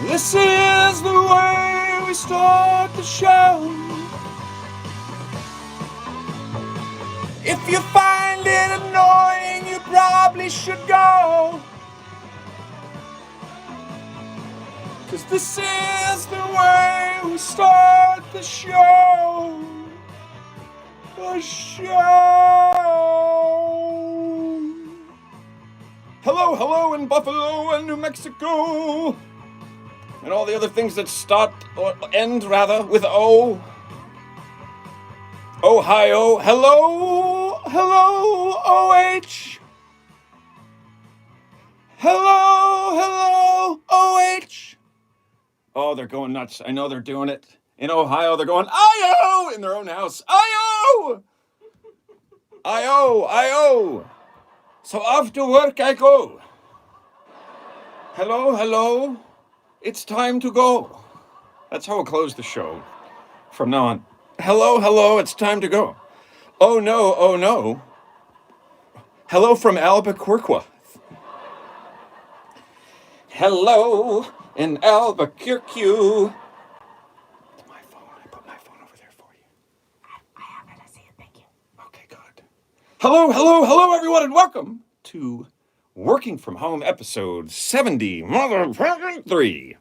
This is the way we start the show. If you find it annoying, you probably should go. 'Cause this is the way we start the show. The show. Hello, hello in Buffalo and New Mexico. And all the other things that start or end rather with O. Ohio. Hello, hello, OH. Hello, hello, OH. Oh, they're going nuts. I know they're doing it. In Ohio, they're going, I-O, in their own house. I-O! I-O, I-O. So off to work I go. Hello, hello. It's time to go. That's how we'll close the show from now on. Hello, hello, it's time to go. Oh no, oh no. Hello from Albuquerque. Hello in Albuquerque. My phone. I put my phone over there for you. I have it. I see it. Thank you. Okay, good. Hello, hello, hello, everyone, and welcome to Working From Home episode 70, motherfucking 3.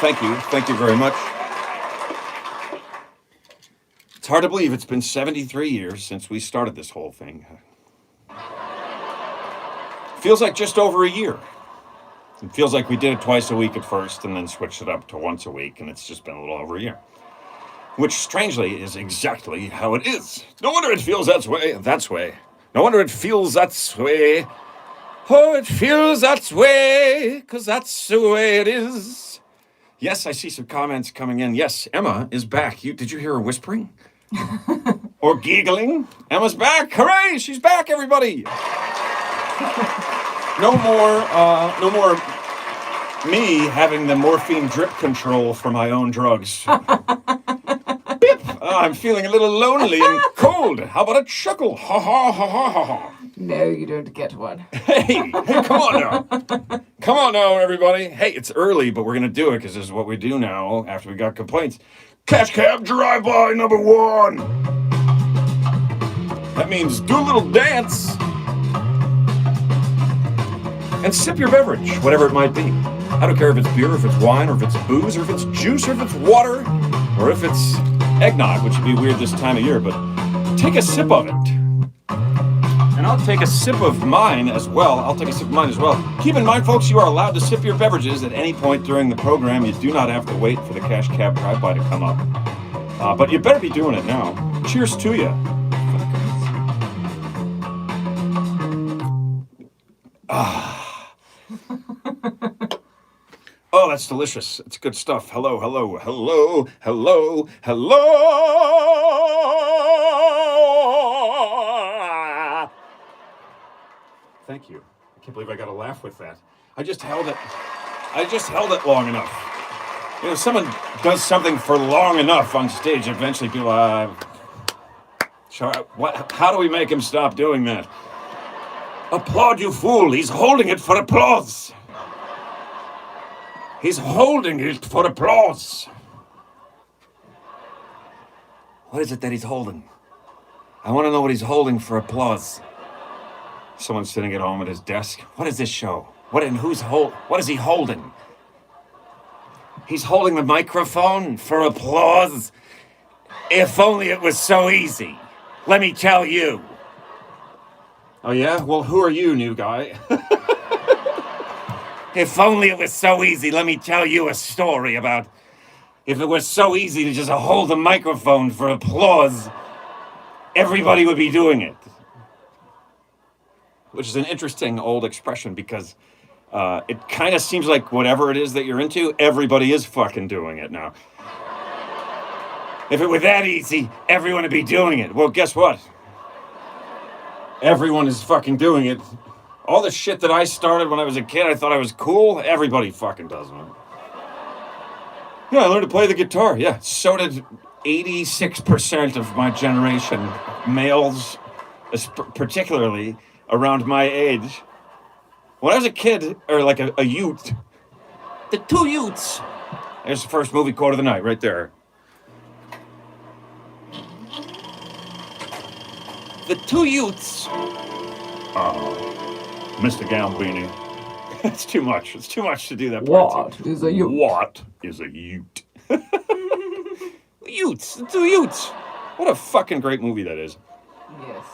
Thank you very much. It's hard to believe it's been 73 years since we started this whole thing. Feels like just over a year. It feels like we did it twice a week at first and then switched it up to once a week, and it's just been a little over a year. Which, strangely, is exactly how it is. No wonder it feels that way. No wonder it feels that way. Oh, it feels that way, 'cause that's the way it is. Yes, I see some comments coming in. Yes, Emma is back. Did you hear her whispering? Or giggling? Emma's back. Hooray! She's back, everybody. No more me having the morphine drip control for my own drugs. Bip! I'm feeling a little lonely and cold. How about a chuckle? Ha ha ha ha ha ha. No, you don't get one. Hey, come on now. Come on now, everybody. Hey, it's early, but we're going to do it because this is what we do now after we got complaints. Cash cab drive-by number 1. That means do a little dance. And sip your beverage, whatever it might be. I don't care if it's beer, if it's wine, or if it's booze, or if it's juice, or if it's water, or if it's eggnog, which would be weird this time of year, but take a sip of it. And I'll take a sip of mine as well. Keep in mind, folks, you are allowed to sip your beverages at any point during the program. You do not have to wait for the cash cab drive-by to come up. But you better be doing it now. Cheers to you. Oh, that's delicious. It's good stuff. Hello, hello, hello, hello, hello. Thank you. I can't believe I got a laugh with that. I just held it long enough. You know, someone does something for long enough on stage, eventually people, how do we make him stop doing that? Applaud, you fool. He's holding it for applause. He's holding it for applause. What is it that he's holding? I want to know what he's holding for applause. Someone's sitting at home at his desk. What is this show? What is he holding? He's holding the microphone for applause. If only it was so easy. Let me tell you. Oh yeah? Well, who are you, new guy? If only it was so easy, let me tell you a story about if it was so easy to just hold the microphone for applause, everybody would be doing it. Which is an interesting old expression because it kind of seems like whatever it is that you're into, everybody is fucking doing it now. If it were that easy, everyone would be doing it. Well, guess what? Everyone is fucking doing it. All the shit that I started when I was a kid, I thought I was cool. Everybody fucking does it. Yeah, I learned to play the guitar. Yeah, so did 86% of my generation, males particularly. around my age. When I was a kid, or like a youth, the two youths. There's the first movie quote of the night, right there. The two youths. Mr. Gambini. It's too much. It's too much to do that part. What is a ute? What is a ute? Utes. The two Utes. What a fucking great movie that is. Yes.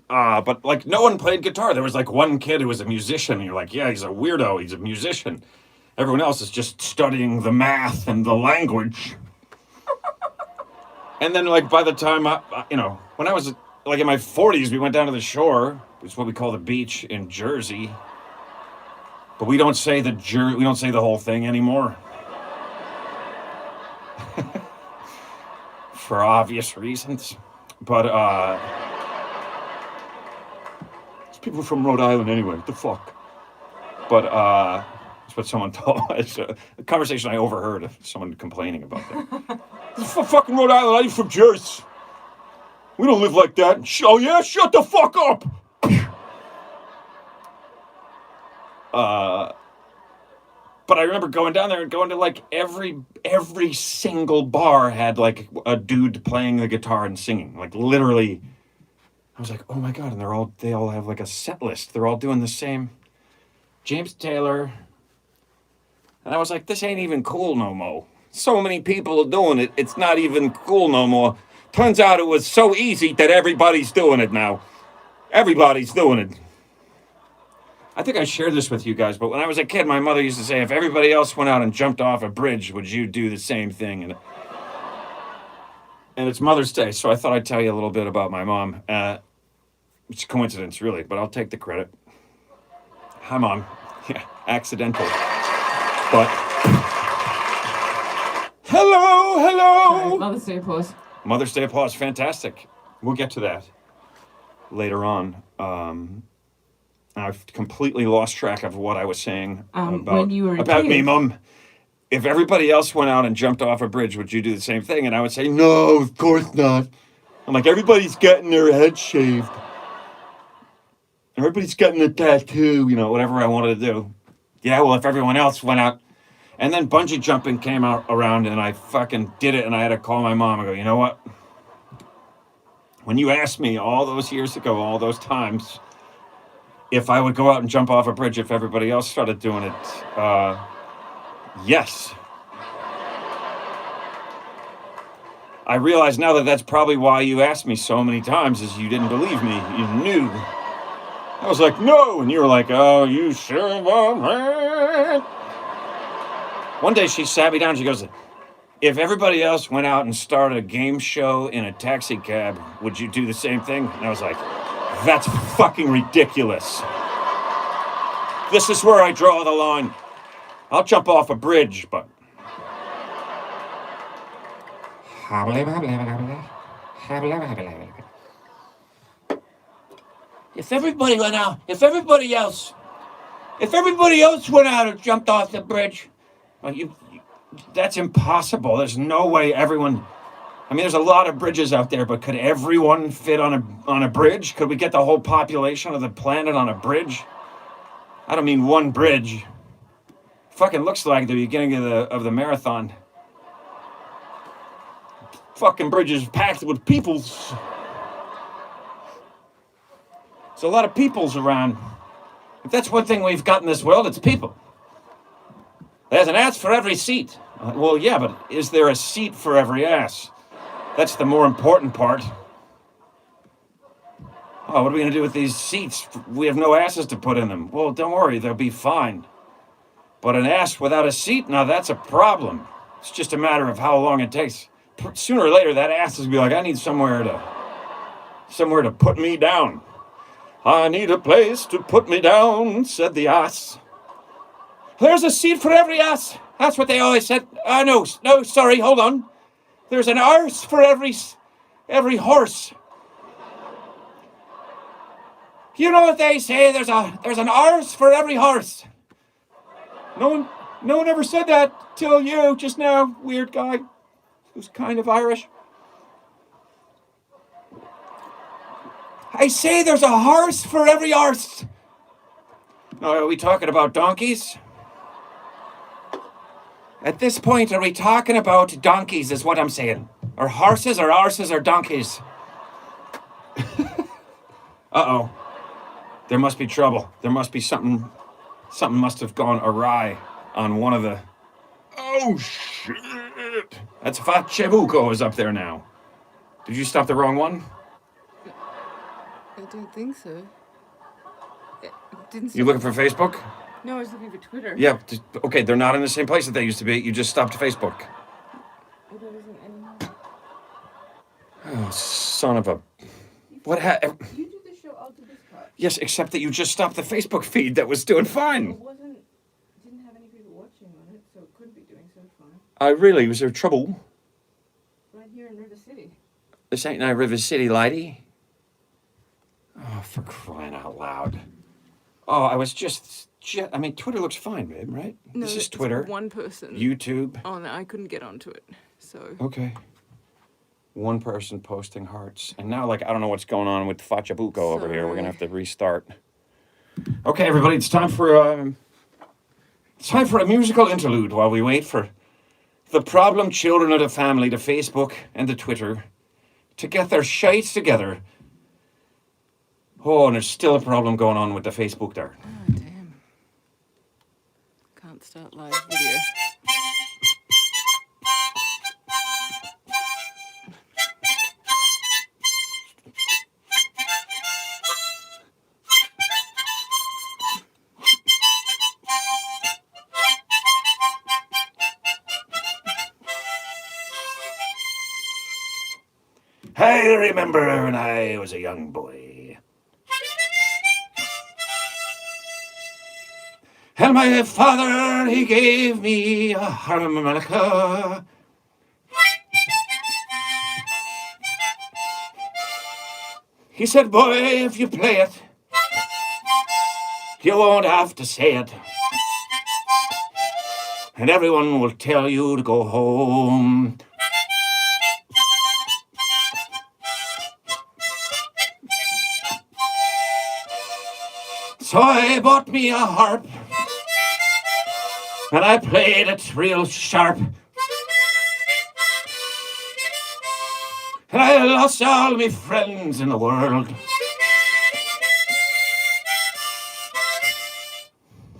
But like no one played guitar. There was like one kid who was a musician, and you're like, yeah, he's a weirdo. He's a musician. Everyone else is just studying the math and the language. And then like by the time when I was like in my 40s, we went down to the shore, which is what we call the beach in Jersey. But we don't say we don't say the whole thing anymore. For obvious reasons. But it's people from Rhode Island anyway. What the fuck? But that's what someone told. It's a conversation I overheard of someone complaining about that. This is from fucking Rhode Island. I'm from Jersey. We don't live like that. Oh yeah, shut the fuck up. But I remember going down there and going to like every single bar had like a dude playing the guitar and singing. Like literally, I was like, oh my god! And they all have like a set list. They're all doing the same. James Taylor. And I was like, this ain't even cool no more. So many people are doing it. It's not even cool no more. Turns out it was so easy that everybody's doing it now. Everybody's doing it. I think I shared this with you guys, but when I was a kid, my mother used to say, if everybody else went out and jumped off a bridge, would you do the same thing? And it's Mother's Day, so I thought I'd tell you a little bit about my mom. It's a coincidence, really, but I'll take the credit. Hi, Mom. Yeah, accidental. But... Hello! Right, Mother's Day applause. Mother's Day applause, fantastic. We'll get to that later on. I've completely lost track of what I was saying when you were a about kid. me, Mum. If everybody else went out and jumped off a bridge, would you do the same thing? And I would say, no, of course not. I'm like, everybody's getting their head shaved. Everybody's getting a tattoo, whatever I wanted to do. Yeah, well, if everyone else went out. And then bungee jumping came out around and I fucking did it and I had to call my mom and go, you know what? When you asked me all those years ago, all those times, if I would go out and jump off a bridge if everybody else started doing it, yes. I realize now that that's probably why you asked me so many times is you didn't believe me. You knew. I was like, no. And you were like, oh, you sure won't. One day she sat me down. She goes, if everybody else went out and started a game show in a taxi cab, would you do the same thing? And I was like, that's fucking ridiculous. This is where I draw the line. I'll jump off a bridge, but... If everybody else went out and jumped off the bridge, well, that's impossible. There's no way everyone... I mean, there's a lot of bridges out there, but could everyone fit on a bridge? Could we get the whole population of the planet on a bridge? I don't mean one bridge. Fucking looks like the beginning of the marathon. Fucking bridge is packed with peoples. There's a lot of peoples around. If that's one thing we've got in this world, it's people. There's an ass for every seat. Well, yeah, but is there a seat for every ass? That's the more important part. Oh, what are we going to do with these seats? We have no asses to put in them. Well, don't worry, they'll be fine. But an ass without a seat, now that's a problem. It's just a matter of how long it takes. Sooner or later, that ass is going to be like, I need somewhere to put me down. I need a place to put me down, said the ass. There's a seat for every ass. That's what they always said. No, sorry, hold on. There's an arse for every horse. You know what they say? There's an arse for every horse. No one ever said that till you just now, weird guy who's kind of Irish. I say there's a horse for every horse. Now, are we talking about donkeys? At this point, are we talking about donkeys, is what I'm saying. Or horses, or arses, or donkeys. Uh-oh. There must be trouble. There must be something must have gone awry on one of the... Oh, shit. That's Fat Chebuco is up there now. Did you stop the wrong one? I don't think so. It didn't. You looking for Facebook? No, I was looking for Twitter. Yeah, okay, they're not in the same place that they used to be. You just stopped Facebook. Oh, there isn't anymore. Oh, son of a... What You do the show, I'll do this part. Yes, except that you just stopped the Facebook feed that was doing fine. Didn't have any people watching on it, so it couldn't be doing so fine. Really? Was there trouble? Right here in River City. This ain't no River City, lady. Oh, for crying out loud. Oh, I was just... I mean, Twitter looks fine, babe, right? No, this is it's Twitter. One person. YouTube. Oh, no, I couldn't get onto it, so... Okay. One person posting hearts. And now, like, I don't know what's going on with Fachabuco over here. We're going to have to restart. Okay, everybody, it's time for a musical interlude while we wait for the problem children of the family, the Facebook and the Twitter, to get their shites together. Oh, and there's still a problem going on with the Facebook there. Oh, damn. Can't start live video. I remember when I was a young boy. And my father, he gave me a harmonica. He said, boy, if you play it, you won't have to say it. And everyone will tell you to go home. So I bought me a harp, and I played it real sharp. And I lost all my friends in the world.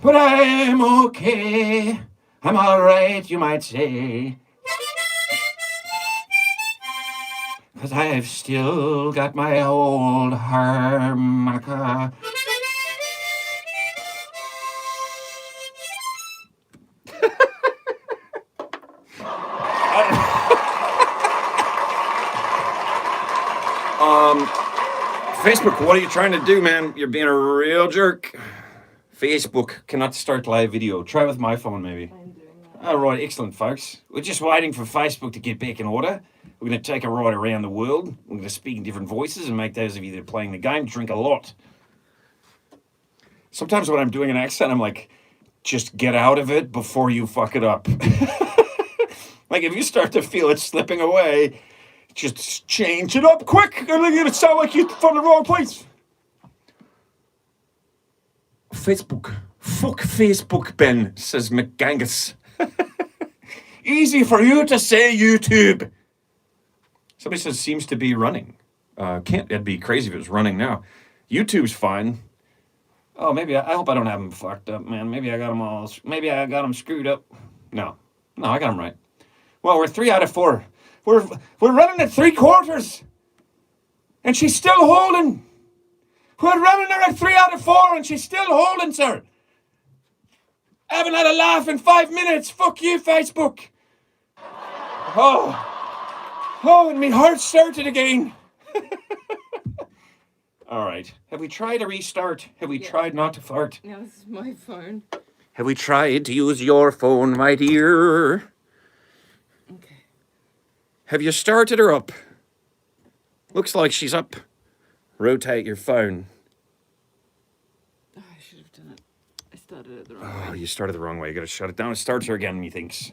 But I'm okay, I'm alright, you might say. 'Cause I've still got my old harmonica. Facebook, what are you trying to do, man? You're being a real jerk. Facebook cannot start live video. Try with my phone, maybe. I'm doing that. All right, excellent, folks. We're just waiting for Facebook to get back in order. We're going to take a ride around the world. We're going to speak in different voices and make those of you that are playing the game drink a lot. Sometimes when I'm doing an accent, I'm like, just get out of it before you fuck it up. Like, if you start to feel it slipping away, just change it up quick, and then it'll sound like you're from the wrong place. Facebook. Fuck Facebook, Ben, says McGangus. Easy for you to say, YouTube. Somebody says seems to be running. It'd be crazy if it was running now. YouTube's fine. Oh, maybe I hope I don't have them fucked up, man. Maybe I got them screwed up. No, I got them right. Well, we're 3 out of 4. We're running at 3/4, and she's still holding. We're running her at 3 out of 4, and she's still holding, sir. I haven't had a laugh in 5 minutes. Fuck you, Facebook. Oh, and my heart started again. All right. Have we tried a restart? Have we tried not to fart? Now this is my phone. Have we tried to use your phone, my dear? Okay. Have you started her up? Looks like she's up. Rotate your phone. Oh, I should have done it. I started it the wrong Oh, way. you started the wrong way. You gotta shut it down. It starts her again, methinks.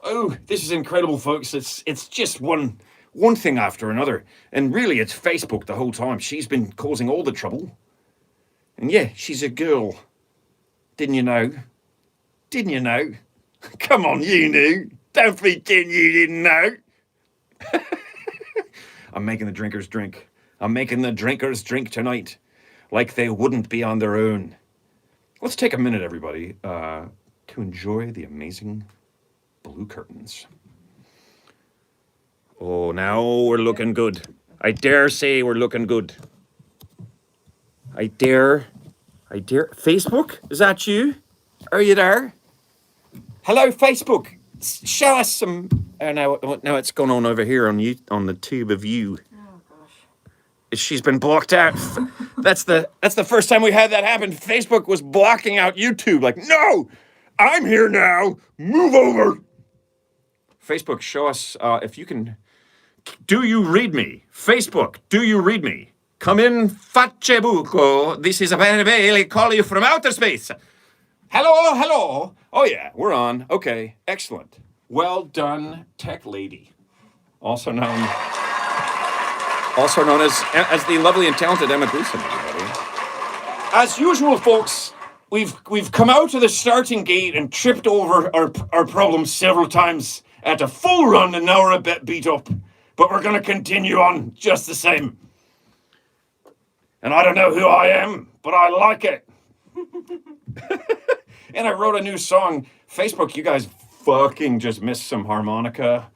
Oh, this is incredible, folks. It's just one one thing after another. And really, it's Facebook the whole time. She's been causing all the trouble. And yeah, she's a girl. Didn't you know? Didn't you know? Come on, you knew. Don't pretend you didn't know. I'm making the drinkers drink. I'm making the drinkers drink tonight like they wouldn't be on their own. Let's take a minute, everybody, to enjoy the amazing blue curtains. Oh, now we're looking good. I dare say we're looking good. I dare. Facebook, is that you? Are you there? Hello, Facebook. Show us some. Oh, now it's gone on over here on you on the tube of you. Oh gosh. She's been blocked out. That's the first time we had that happen. Facebook was blocking out YouTube. Like, no, I'm here now. Move over. Facebook, show us if you can. Do you read me? Facebook, do you read me? Come in, Faccebuco. This is a Bailey calling you from outer space. Hello. Oh yeah, we're on. Okay, excellent. Well done, tech lady. Also known as the lovely and talented Emma Gleason, everybody. As usual, folks, we've come out of the starting gate and tripped over our problems several times at a full run, and now we're a bit beat up. But we're gonna continue on just the same. And I don't know who I am, but I like it. And I wrote a new song. Facebook, you guys fucking just missed some harmonica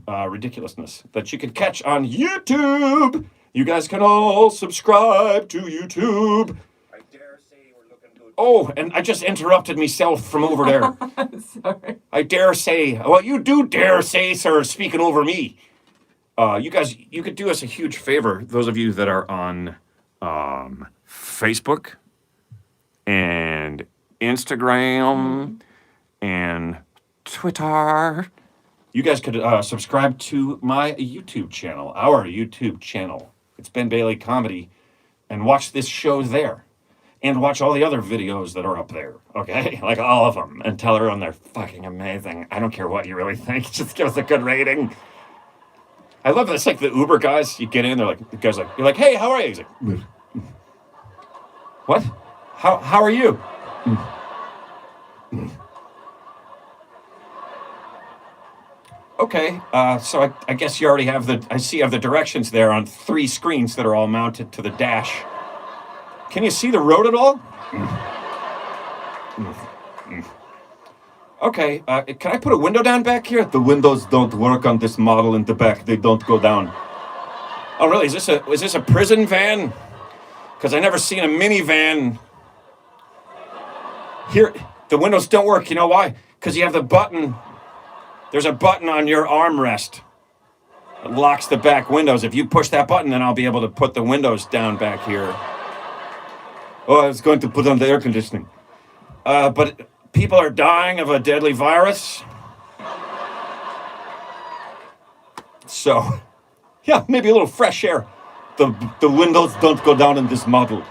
ridiculousness that you could catch on YouTube. You guys can all subscribe to YouTube. I dare say we're looking good. Oh, and I just interrupted myself from over there. Sorry. I dare say. Well, you do dare say, sir, speaking over me. You guys, you could do us a huge favor, those of you that are on Facebook and Instagram and Twitter. You guys could subscribe to my YouTube channel, our YouTube channel. It's Ben Bailey Comedy, and watch this show there. And watch all the other videos that are up there, okay? Like all of them. And tell everyone they're fucking amazing. I don't care what you really think. Just give us a good rating. I love this. Like the Uber guys, you get in, they're like, the guy's like, you're like, hey, how are you? He's like, what? How are you? Okay, so I guess you already have I see you have the directions there on 3 screens that are all mounted to the dash. Can you see the road at all? Okay, can I put a window down back here? The windows don't work on this model in the back. They don't go down. Oh, really? Is this a prison van? Because I never seen a minivan. Here, the windows don't work. You know why? Because you have the button. There's a button on your armrest. It locks the back windows. If you push that button, then I'll be able to put the windows down back here. Oh, I was going to put on the air conditioning. But people are dying of a deadly virus. So, yeah, maybe a little fresh air. The windows don't go down in this model.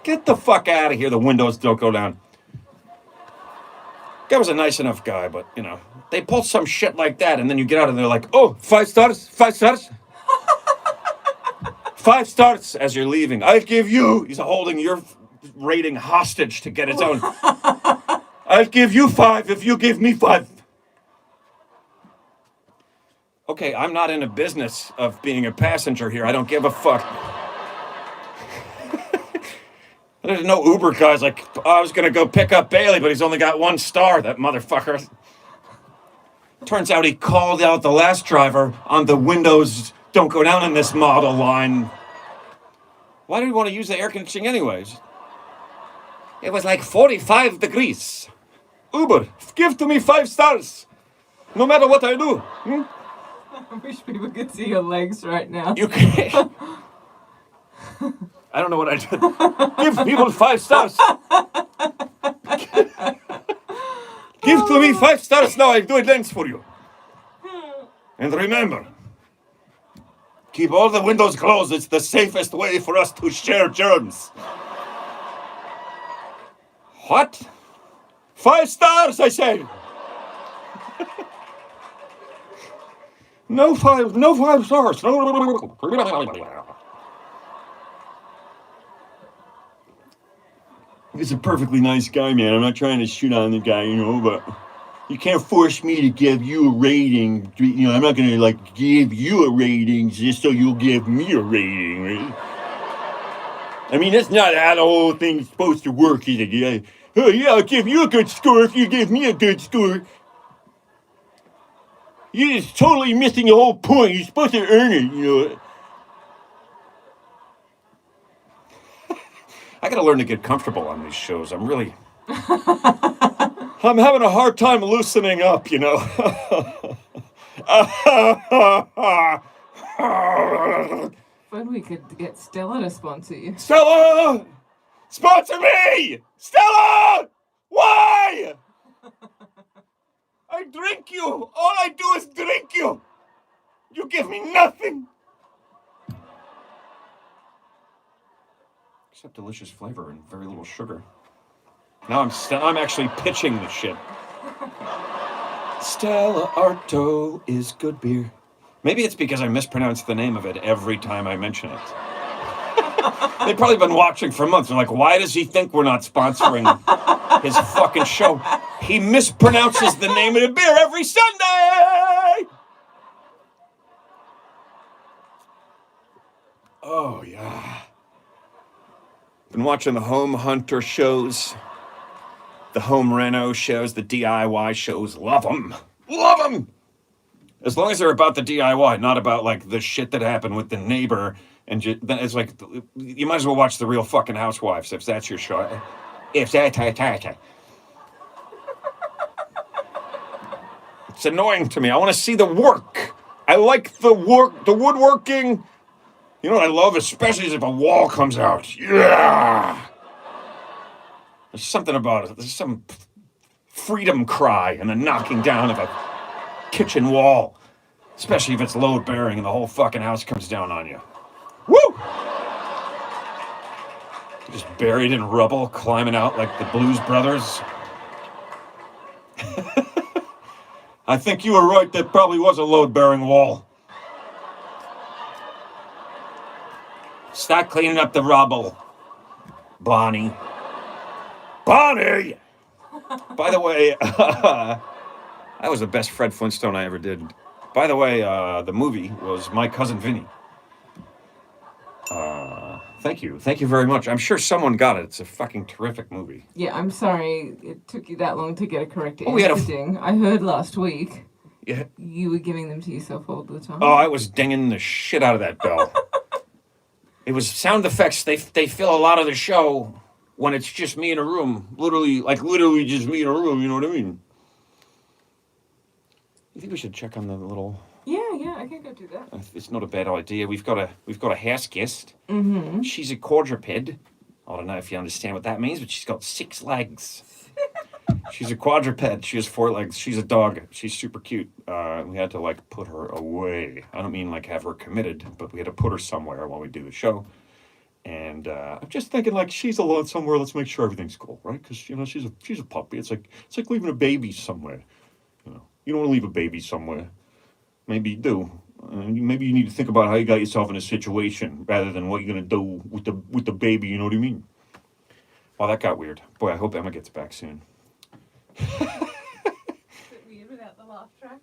Get the fuck out of here. The windows don't go down. Guy was a nice enough guy, but, you know, they pull some shit like that, and then you get out and they're like, oh, 5 stars, 5 stars. 5 stars as you're leaving. I'll give you, he's holding your rating hostage to get his own. I'll give you 5 if you give me 5. Okay, I'm not in a business of being a passenger here. I don't give a fuck. There's no Uber guy's like, oh, I was going to go pick up Bailey, but he's only got 1 star, that motherfucker. Turns out he called out the last driver on the windows don't go down in this model line. Why do we want to use the air conditioning anyways? It was like 45 degrees. Uber, give to me 5 stars. No matter what I do. I wish people could see your legs right now. You can't. I don't know what I did. Give people 5 stars. Give to me 5 stars now. I'll do it lens for you. And remember, keep all the windows closed. It's the safest way for us to share germs. What? 5 stars, I said. No five stars. He's a perfectly nice guy, man. I'm not trying to shoot on the guy, but you can't force me to give you a rating. I'm not gonna give you a rating just so you'll give me a rating, right? I mean, that's not how the whole thing's supposed to work, is it? Yeah, I'll give you a good score if you give me a good score. You're just totally missing the whole point. You're supposed to earn it, I gotta learn to get comfortable on these shows. I'm having a hard time loosening up, When we could get Stella to sponsor you. Stella! Sponsor me! Stella! Why? I drink you. All I do is drink you. You give me nothing. Except delicious flavor and very little sugar. Now I'm actually pitching the shit. Stella Artois is good beer. Maybe it's because I mispronounce the name of it every time I mention it. They've probably been watching for months. They're like, why does he think we're not sponsoring his fucking show? He mispronounces the name of the beer every Sunday! Oh, yeah. Been watching the home hunter shows, the home reno shows, the DIY shows. Love them. Love them! As long as they're about the DIY, not about, the shit that happened with the neighbor. And then it's like, you might as well watch The Real Fucking Housewives if that's your show. If that. It's annoying to me. I want to see the work. I like the work, the woodworking. You know what I love? Especially if a wall comes out. Yeah! There's something about it. There's some freedom cry and the knocking down of a kitchen wall. Especially if it's load bearing and the whole fucking house comes down on you. Woo! Just buried in rubble, climbing out like the Blues Brothers. I think you were right. That probably was a load-bearing wall. Start cleaning up the rubble, Bonnie. Bonnie! By the way, that was the best Fred Flintstone I ever did. By the way, the movie was My Cousin Vinny. Thank you. Thank you very much. I'm sure someone got it. It's a fucking terrific movie. Yeah, I'm sorry it took you that long to get a correct Oh, we had a editing. I heard last week Yeah. you were giving them to yourself all the time. Oh, I was dinging the shit out of that bell. It was sound effects. They fill a lot of the show when it's just me in a room. Literally just me in a room. You know what I mean? You think we should check on the little? Yeah, I can go do that. It's not a bad idea. We've got a house guest. Mm-hmm. She's a quadruped. I don't know if you understand what that means, but she's got 6 legs. She's a quadruped. She has 4 legs. She's a dog. She's super cute. We had to put her away. I don't mean have her committed, but we had to put her somewhere while we do the show. And I'm just thinking she's alone somewhere. Let's make sure everything's cool, right? Because she's a puppy. It's like leaving a baby somewhere. You don't want to leave a baby somewhere. Maybe you do. Maybe you need to think about how you got yourself in a situation rather than what you're gonna do with the baby. You know what I mean? Wow, that got weird. Boy, I hope Emma gets back soon. Is it weird without the laugh track?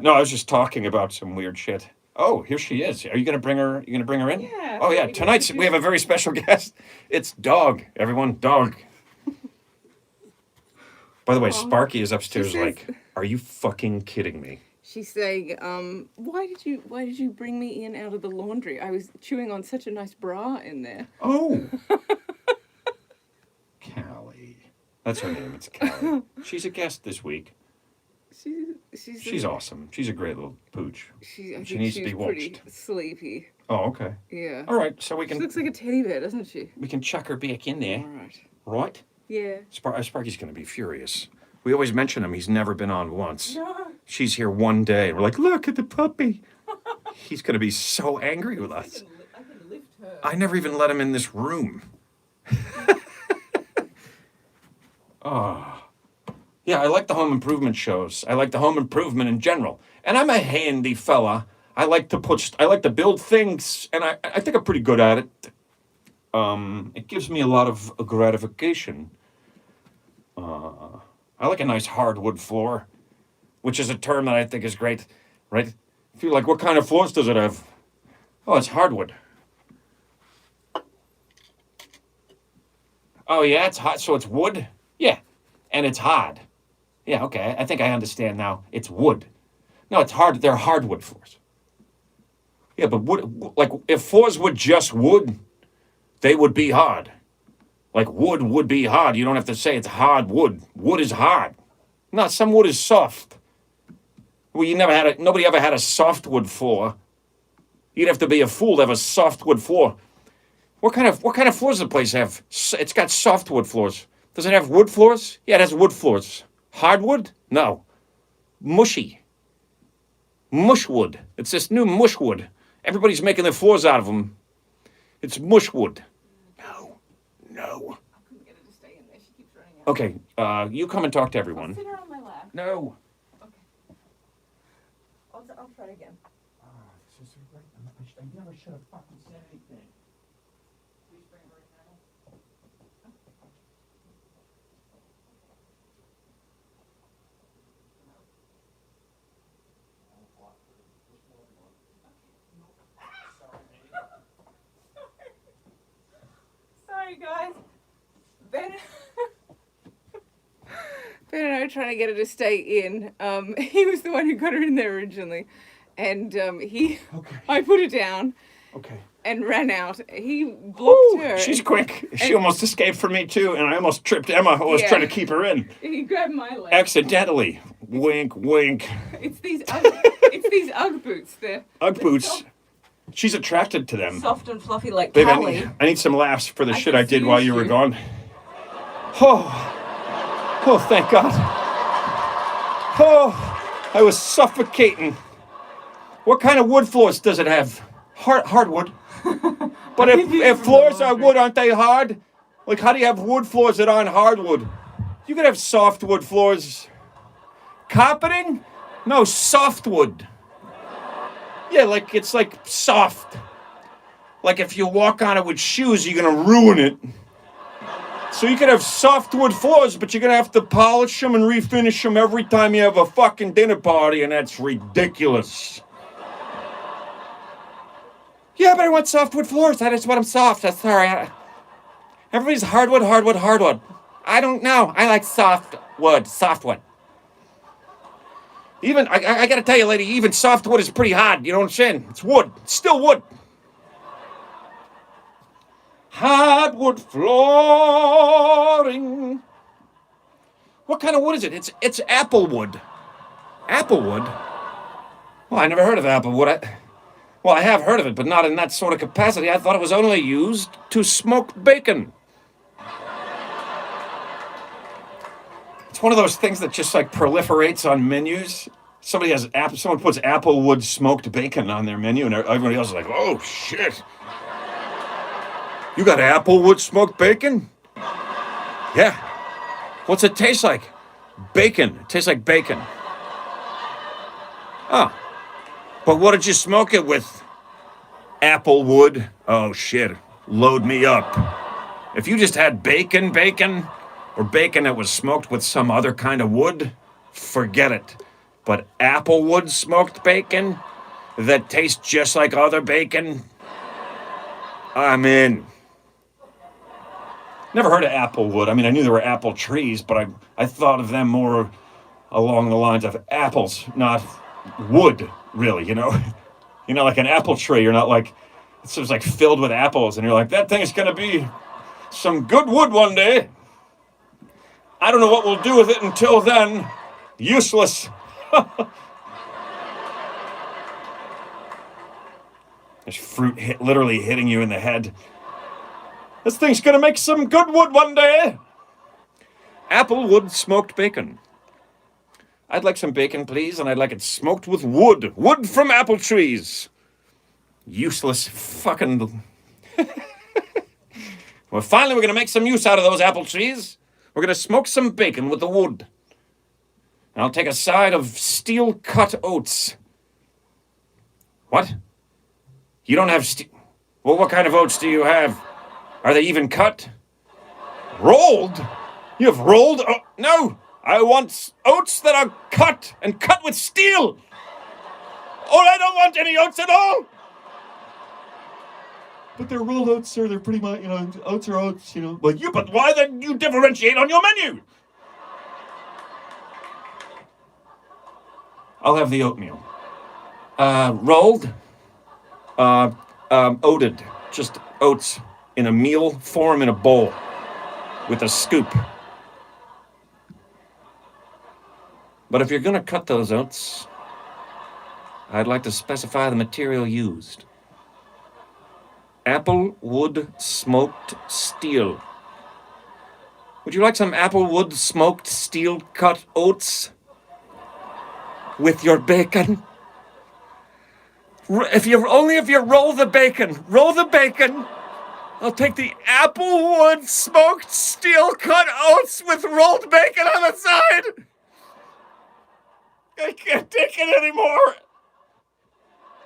No, I was just talking about some weird shit. Oh, here she is. Are you gonna bring her? You gonna bring her in? Yeah. Oh yeah. Tonight we have a very special guest. It's Dog. Everyone, Dog. By the way, Sparky is upstairs. Are you fucking kidding me? She's saying, why did you bring me in out of the laundry? I was chewing on such a nice bra in there. Oh. Callie. That's her name. It's Callie. She's a guest this week. She's awesome. She's a great little pooch. She needs to be watched. Pretty sleepy. Oh, okay. Yeah. All right, so we She can looks like a teddy bear, doesn't she? we can chuck her back in there, All right. right? Yeah. Sparky's gonna be furious. We always mention him. He's never been on once. No. She's here one day, and we're like, look at the puppy. He's gonna be so angry with us. I can lift her. I never even let him in this room. Oh. Yeah, I like the home improvement shows. I like the home improvement in general. And I'm a handy fella. I like to build things, and I think I'm pretty good at it. It gives me a lot of gratification. I like a nice hardwood floor, which is a term that I think is great, right? If you're like, what kind of floors does it have? Oh, it's hardwood. Oh, yeah, it's hot, so it's wood? Yeah, and it's hard. Yeah, okay, I think I understand now. It's wood. No, it's hard. They're hardwood floors. Yeah, but wood, like, if floors were just wood, they would be hard. Like, wood would be hard. You don't have to say it's hard wood. Wood is hard. No, some wood is soft. Well, nobody ever had a softwood floor. You'd have to be a fool to have a softwood floor. What kind of floors does the place have? It's got softwood floors. Does it have wood floors? Yeah, it has wood floors. Hardwood? No. Mushy. Mushwood. It's this new mushwood. Everybody's making their floors out of them. It's mushwood. No. No. I couldn't get her to stay in there. She keeps running out. Okay, you come and talk to everyone. Sit her on my lap. No. Okay. I'll try again. This is right. I never should have fucking said anything. Please bring her in now. Sorry, guys. Ben. Ben and I were trying to get her to stay in. He was the one who got her in there originally, and Okay. I put her down Okay. and ran out. He blocked Ooh, her. she's quick. She and- almost escaped from me too, and I almost tripped Emma. I was Yeah. trying to keep her in. He grabbed my leg. Accidentally. Wink, wink. It's these Ugg boots. They're Ugg boots. She's attracted to them. soft and fluffy like Babe, Callie. I need some laughs for the I shit I did while you were confused gone. Oh, thank God. Oh, I was suffocating. What kind of wood floors does it have? Hardwood. But if floors are wood, aren't they hard? Like, how do you have wood floors that aren't hardwood? You could have softwood floors. Carpeting? No, softwood. Yeah, like it's like soft. Like if you walk on it with shoes, you're gonna ruin it. So you could have softwood floors, but you're gonna have to polish them and refinish them every time you have a fucking dinner party, and that's ridiculous. Yeah, but I want softwood floors. That is what I'm soft. I'm sorry. Everybody's hardwood. I don't know. I like softwood. Even, I gotta tell you, lady, even softwood is pretty hard. You know what I'm saying? It's wood. It's still wood. Hardwood flooring. What kind of wood is it? It's apple wood. Apple wood? Well, I never heard of apple wood. I have heard of it, but not in that sort of capacity. I thought it was only used to smoke bacon. It's one of those things that just like proliferates on menus. Someone puts applewood smoked bacon on their menu, and everybody else is like, "Oh shit! You got applewood smoked bacon?" Yeah. What's it taste like? Bacon. It tastes like bacon. Oh. But what did you smoke it with? Applewood. Oh shit. Load me up. If you just had bacon, or bacon that was smoked with some other kind of wood, forget it. But applewood smoked bacon that tastes just like other bacon, I'm in. Never heard of applewood. I mean, I knew there were apple trees, but I thought of them more along the lines of apples, not wood, really, you know? You know, like an apple tree, you're not like, it's just like filled with apples, and you're like, that thing's gonna be some good wood one day. I don't know what we'll do with it until then. Useless. There's fruit literally hitting you in the head. This thing's gonna make some good wood one day. Applewood smoked bacon. I'd like some bacon, please, and I'd like it smoked with wood. Wood from apple trees. Useless fucking... Well, finally we're gonna make some use out of those apple trees. We're gonna smoke some bacon with the wood. I'll take a side of steel-cut oats. What? You don't have Well, what kind of oats do you have? Are they even cut? Rolled? You have rolled? No! I want oats that are cut and cut with steel! Oh, I don't want any oats at all! But they're rolled oats, sir. They're pretty much, oats are oats, But why then you differentiate on your menu? I'll have the oatmeal. Rolled? Oated. Just oats in a meal form in a bowl with a scoop. But if you're gonna cut those oats, I'd like to specify the material used. Apple wood smoked steel. Would you like some apple wood smoked steel cut oats with your bacon? If you roll the bacon, I'll take the apple wood smoked steel cut oats with rolled bacon on the side. I can't take it anymore.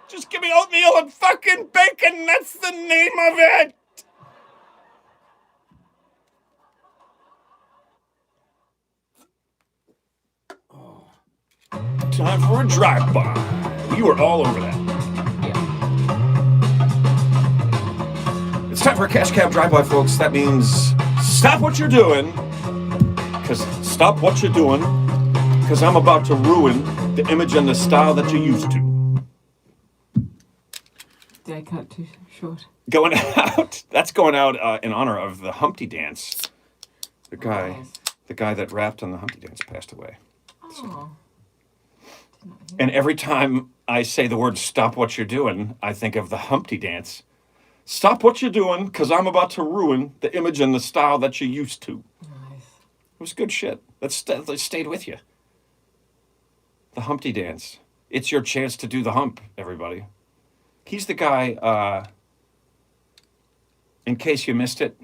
Just give me oatmeal and fucking bacon. That's the name of it. Oh. Time for a drive-by. You were all over that. It's time for a cash cab drive-by, folks. That means stop what you're doing. Because I'm about to ruin the image and the style that you're used to. Did I cut too short? Going out. That's going out in honor of the Humpty Dance. The guy that rapped on the Humpty Dance passed away. Oh. And every time I say the word "stop what you're doing," I think of the Humpty Dance. Stop what you're doing, because I'm about to ruin the image and the style that you're used to. Nice. It was good shit. That stayed with you. The Humpty Dance. It's your chance to do the hump, everybody. He's the guy, in case you missed it.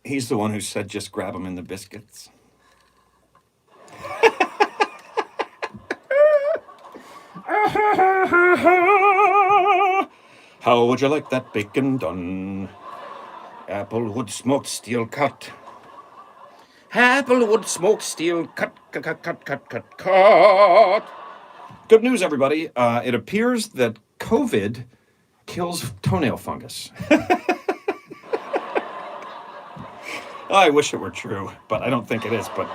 He's the one who said, just grab him in the biscuits. How would you like that bacon done? Applewood smoked steel cut. Applewood smoked steel cut. Good news, everybody. It appears that COVID kills toenail fungus. I wish it were true, but I don't think it is. But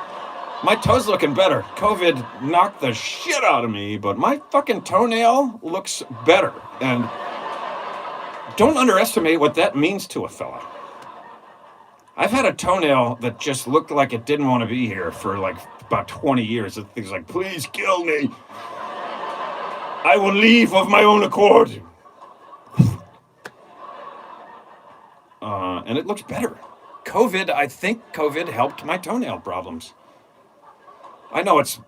my toe's looking better. COVID knocked the shit out of me, but my fucking toenail looks better. And don't underestimate what that means to a fella. I've had a toenail that just looked like it didn't want to be here for like about 20 years. The thing's like, please kill me. I will leave of my own accord. And it looks better. I think COVID helped my toenail problems. I know it's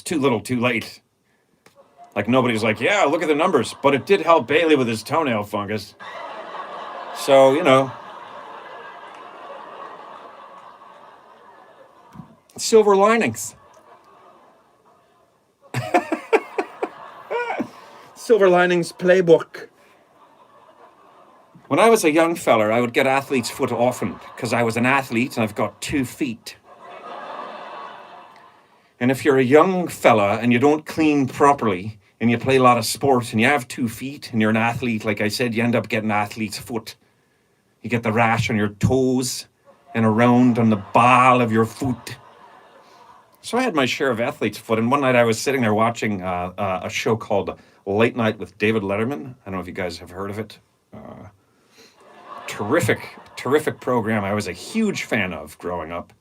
too little too late. Like nobody's like, yeah, look at the numbers. But it did help Bailey with his toenail fungus. So, silver linings. Silver linings playbook. When I was a young feller, I would get athlete's foot often because I was an athlete and I've got 2 feet. And if you're a young fella and you don't clean properly and you play a lot of sport and you have 2 feet and you're an athlete, like I said, you end up getting athlete's foot. You get the rash on your toes and around on the ball of your foot. So I had my share of athlete's foot, and one night I was sitting there watching a show called Late Night with David Letterman. I don't know if you guys have heard of it. Terrific program I was a huge fan of growing up.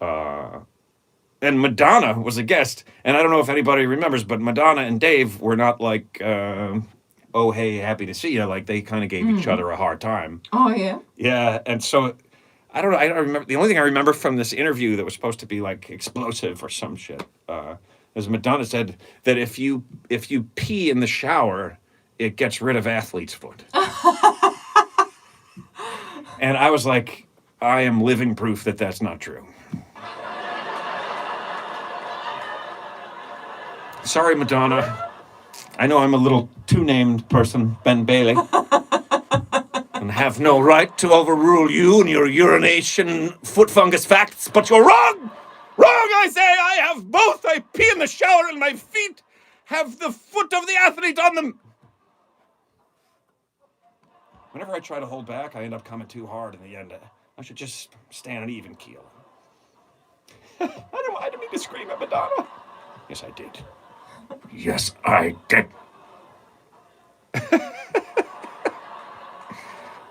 And Madonna was a guest. And I don't know if anybody remembers, but Madonna and Dave were not like, oh, hey, happy to see you. Like, they kind of gave each other a hard time. Oh, yeah? Yeah, and so, I don't know, I don't remember. The only thing I remember from this interview that was supposed to be, like, explosive or some shit, is Madonna said that if you pee in the shower, it gets rid of athlete's foot. And I was like, I am living proof that that's not true. Sorry, Madonna. I know I'm a little two-named person, Ben Bailey, and have no right to overrule you and your urination foot fungus facts, but you're wrong! Wrong, I say! I have both! I pee in the shower and my feet have the foot of the athlete on them! Whenever I try to hold back, I end up coming too hard in the end. I should just stay on an even keel. I didn't mean to scream at Madonna. Yes, I did. Yes, I did.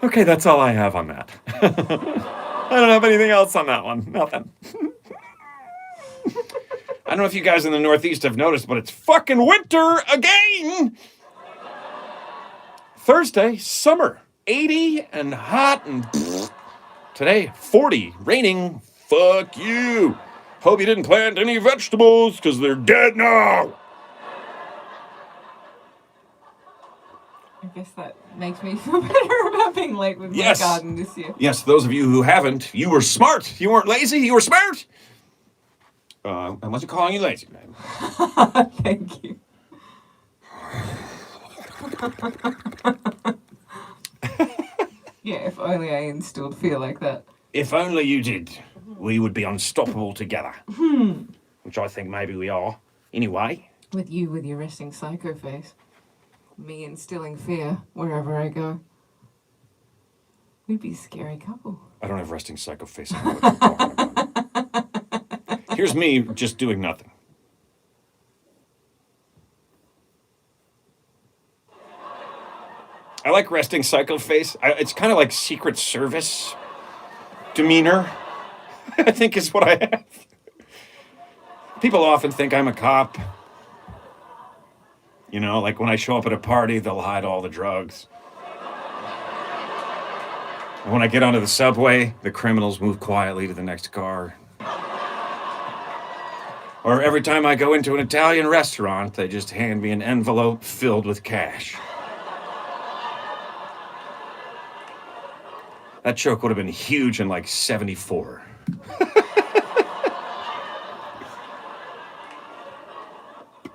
Okay, that's all I have on that. I don't have anything else on that one. Nothing. I don't know if you guys in the Northeast have noticed, but it's fucking winter again. Thursday, summer, 80 and hot, and today, 40, raining. Fuck you. Hope you didn't plant any vegetables, because they're dead now. I guess that makes me feel better about being late with my garden this year. Yes, those of you who haven't, you were smart. You weren't lazy, you were smart. I wasn't calling you lazy, man. Thank you. Yeah, if only I instilled fear like that. If only you did, we would be unstoppable together. Which I think maybe we are. Anyway. With you with your resting psycho face. Me instilling fear wherever I go. We'd be a scary couple. I don't have resting psycho face. I know what you're talking about. Here's me just doing nothing. I like resting psycho face. It's kind of like Secret Service demeanor, I think is what I have. People often think I'm a cop. You know, like when I show up at a party, they'll hide all the drugs. And when I get onto the subway, the criminals move quietly to the next car. Or every time I go into an Italian restaurant, they just hand me an envelope filled with cash. That joke would have been huge in like 74.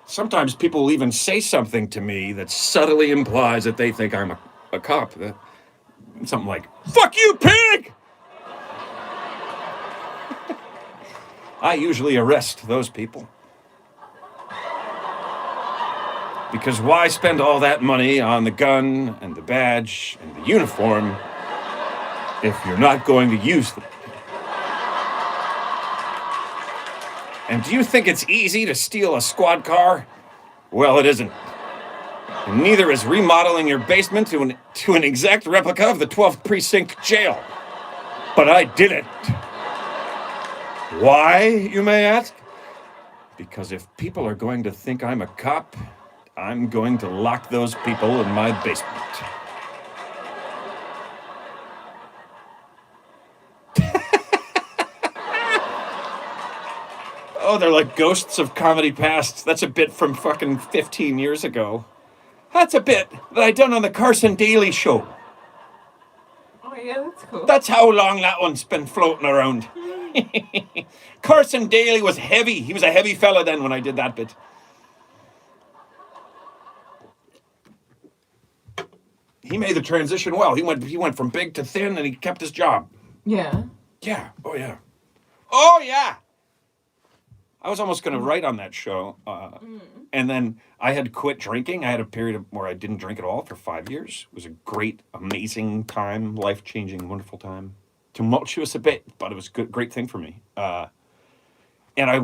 Sometimes people will even say something to me that subtly implies that they think I'm a cop. Something like, "Fuck you, pig!" I usually arrest those people. Because why spend all that money on the gun and the badge and the uniform if you're not going to use them? And do you think it's easy to steal a squad car? Well, it isn't. And neither is remodeling your basement to an exact replica of the 12th Precinct jail. But I did it. Why, you may ask? Because if people are going to think I'm a cop, I'm going to lock those people in my basement. Oh, they're like ghosts of comedy past. That's a bit from fucking 15 years ago. That's a bit that I done on the Carson Daly Show. Oh yeah, that's cool. That's how long that one's been floating around. Carson Daly was heavy. He was a heavy fella then when I did that bit. He made the transition well. He went from big to thin and he kept his job. Yeah. Yeah. Oh yeah. Oh yeah. I was almost going to write on that show, and then I had quit drinking. I had a period where I didn't drink at all for 5 years. It was a great, amazing time, life-changing, wonderful time. Tumultuous a bit, but it was a great thing for me. And I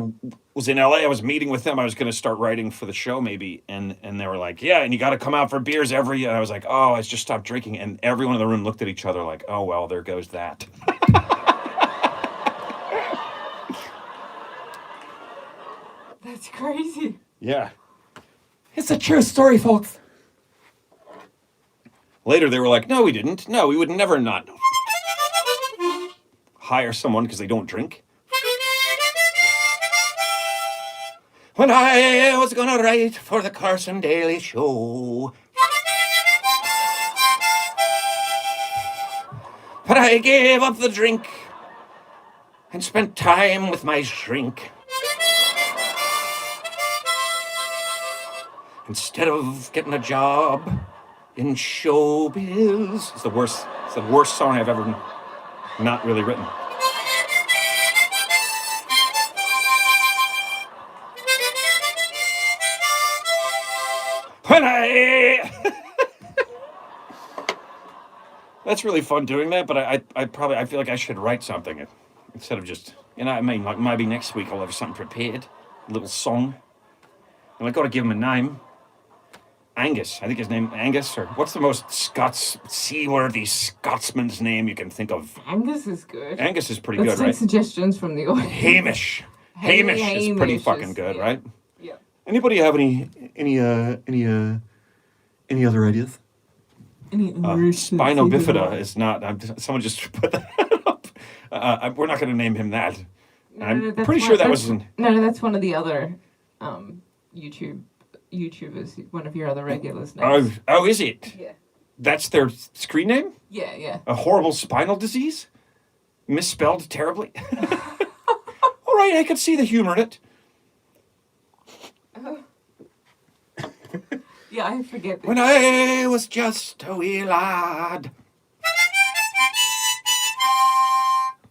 was in LA. I was meeting with them. I was going to start writing for the show maybe, and they were like, "Yeah, and you got to come out for beers every." And I was like, "Oh, I just stopped drinking." And everyone in the room looked at each other like, "Oh well, there goes that." That's crazy. Yeah. It's a true story, folks. Later, they were like, "No, we didn't. No, we would never not hire someone because they don't drink." When I was going to write for the Carson Daly Show, but I gave up the drink and spent time with my shrink. Instead of getting a job in showbiz. It's the worst song I've ever not really written. When I That's really fun doing that, but I feel like I should write something instead of just, I mean, like maybe next week I'll have something prepared, a little song. And I got to give him a name. Angus. I think his name Angus, or what's the most seaworthy Scotsman's name you can think of? Angus is good. Angus is pretty Let's good, take right? suggestions from the audience. Hamish. Hamish is pretty fucking good, yeah. right? Yeah. Anybody have any other ideas? Spino bifida is not. Someone just put that up. We're not going to name him that. I'm that's pretty one- sure that that's- was in. No, that's one of the other YouTubers, one of your other regulars names. Oh, is it? Yeah. That's their screen name? Yeah, yeah. A horrible spinal disease? Misspelled terribly? All right, I could see the humor in it. Yeah, I forget. When I was just a wee lad.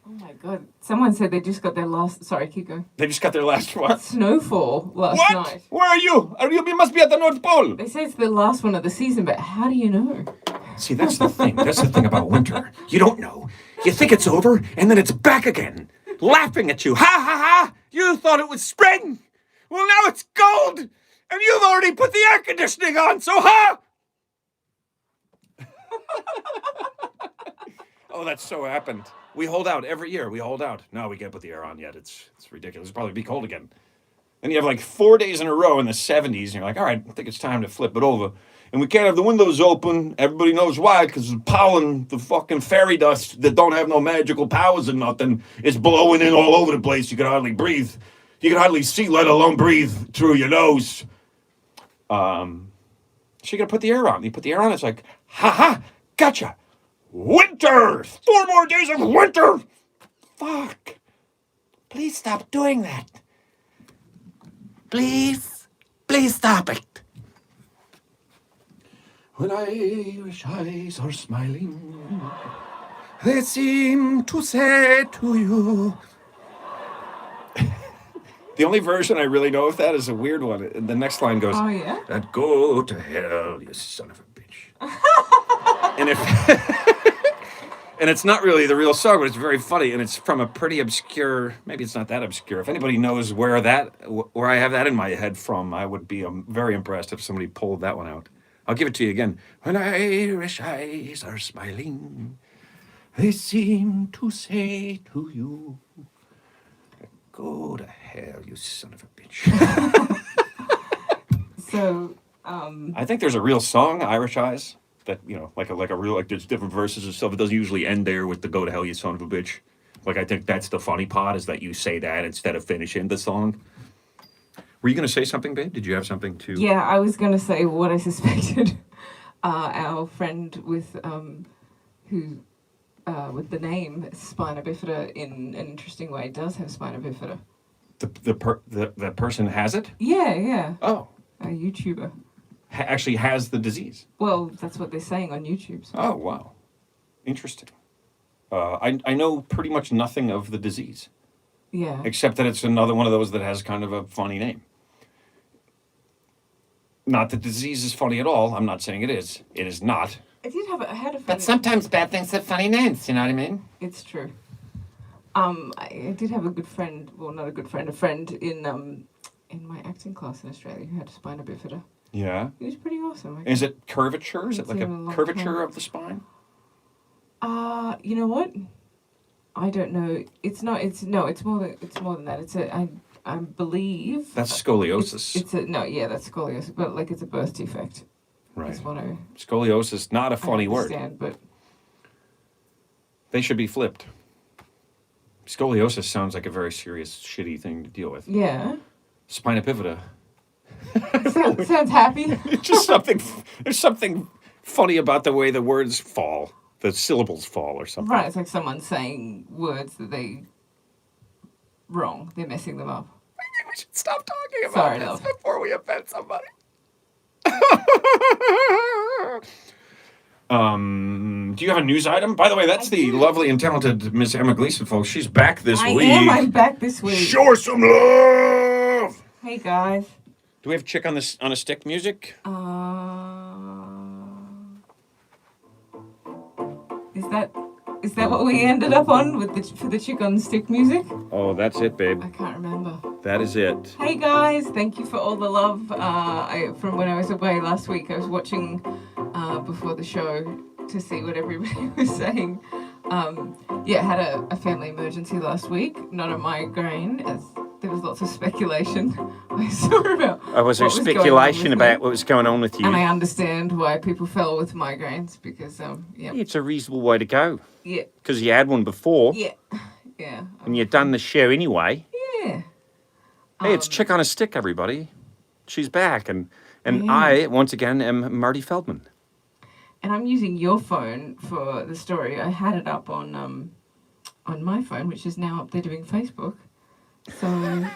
Oh my god. Someone said they just got their last. Sorry, keep going. They just got their last one. Snowfall last What? night. Where are you? You must be at the North Pole. They say it's the last one of the season, but how do you know? See, that's the thing. That's the thing about winter. You don't know. You think it's over, and then it's back again, laughing at you. Ha ha ha! You thought it was spring. Well, now it's cold, and you've already put the air conditioning on. So ha! Oh, that's so happened. We hold out every year. We hold out. No, we can't put the air on yet. It's ridiculous. It'll probably be cold again. Then you have like 4 days in a row in the 70s, and you're like, all right, I think it's time to flip it over. And we can't have the windows open. Everybody knows why, because the pollen, the fucking fairy dust that don't have no magical powers or nothing, is blowing in all over the place. You can hardly breathe. You can hardly see, let alone breathe through your nose. So you gotta put the air on. You put the air on, it's like, ha ha, gotcha. Winter! 4 more days of winter! Fuck. Please stop doing that. Please stop it. When Irish eyes are smiling, they seem to say to you. The only version I really know of that is a weird one. The next line goes, Oh, yeah? "That go to hell, you son of a bitch." And and it's not really the real song, but it's very funny, and it's from a pretty obscure. Maybe it's not that obscure. If anybody knows where I have that in my head from, I would be very impressed if somebody pulled that one out. I'll give it to you again. When Irish eyes are smiling, they seem to say to you, "Go to hell, you son of a bitch." So, I think there's a real song, Irish Eyes, that, like a real, like there's different verses and stuff. It doesn't usually end there with the "Go to hell, you son of a bitch." Like, I think that's the funny part, is that you say that instead of finishing the song. Were you going to say something, babe? Did you have something to... yeah, I was going to say what I suspected. Our friend with the name Spina Bifida in an interesting way does have Spina Bifida. The person has it? Yeah, yeah. Oh. A YouTuber. Actually has the disease. Well, that's what they're saying on YouTube. So. Oh, wow. Interesting. I know pretty much nothing of the disease, Yeah. except that it's another one of those that has kind of a funny name. Not that the disease is funny at all. I'm not saying it is. It is not. I had a friend. But sometimes bad things have funny names, you know what I mean? It's true. I did have a good friend. Well, not a good friend. A friend in my acting class in Australia who had Spina Bifida. Yeah. It was pretty awesome. Is it curvature? Is it like It's a in a long curvature time. of the spine? You know what? I don't know. It's not. It's more than that. It's I believe. That's scoliosis. It's a no. Yeah, that's scoliosis. But like it's a birth defect. Right. That's what I Scoliosis, not a funny word. understand, but They should be flipped. Scoliosis sounds like a very serious, shitty thing to deal with. yeah. Spina bifida. Sounds happy. It's just something. There's something funny about the way the words fall. the syllables fall or something. Right, it's like someone saying words that they wrong. They're messing them up. Maybe we should stop talking about Sorry, this love. before we offend somebody. Do you have a news item? By the way, that's I the do. lovely and talented Miss Emma Gleason, folks. She's back this I week. am. I'm back this week. Show her some love. Hey guys. Do we have Chick on a Stick music? Is that what we ended up on with for the Chick on the Stick music? Oh, that's it, babe. I can't remember. That is it. Hey guys, thank you for all the love. From when I was away last week, I was watching before the show to see what everybody was saying. Had a family emergency last week, not a migraine, as there was lots of speculation I saw about. Oh, was there what was going on speculation with about me. what was going on with you? And I understand why people fell with migraines because It's a reasonable way to go yeah, because you had one before yeah. and you'd done the show anyway. Yeah. Hey, it's Chick on a Stick, everybody. She's back, and Yeah. I once again am Marty Feldman. And I'm using your phone for the story. I had it up on my phone, which is now up there doing Facebook. So,